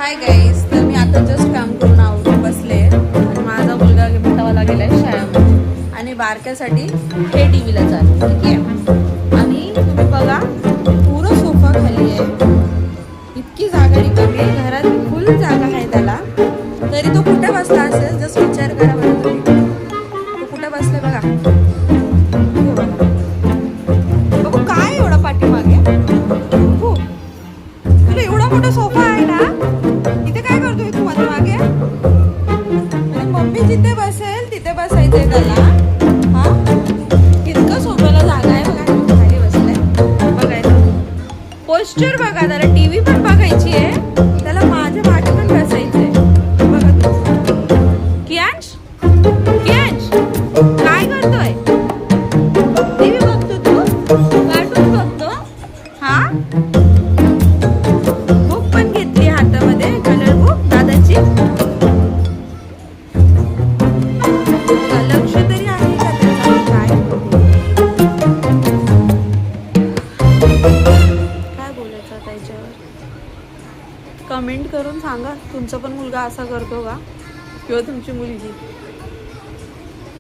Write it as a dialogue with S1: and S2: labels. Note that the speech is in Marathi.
S1: हाय गाईज, तर मी आता जस्ट काम करून आवरून बसले आणि माझा मुलगा मोठावाला गेलाय शाळेमध्ये आणि बारक्यासाठी हे टीव्हीला चालू ठीक आहे. आणि तुम्ही बघा पुरं सोफा खाली आहे, इतकी जागा रिकामी आहे घरात, फुल जागा आहे त्याला, तरी तो कुठे बसला असेल जस्ट विचार करा बरं तुम्ही. तो कुठे बसलाय बघा. हो बघा. बघू काय एवढा पाठीमागे. हो तुला एवढा मोठा सोफा आहे ना, इथे काय करतोय तू माझ्या मागे. आणि मम्मी जिथे बसेल तिथे बसायचंय त्याला. हा इतकं सोफ्याला जागा आहे बघा, खाली बसलाय बघायला. पोस्टर बघा, त्याला टीव्ही पण बघायची आहे, त्याला माझ्या मागे पण बसायचंय बघा. तू कियांश कियांश काय करतोय. टीव्ही बघतो तू, कार्टून बघतो. हा बुक पण घेतली हातामध्ये, कलर बुक दादाची. लक्ष तरी आहे का त्याचं काय काय बोलायचं त्याच्यावर. कमेंट करून सांगा तुमचा पण मुलगा असा करतो का, किंवा तुमची मुलगी.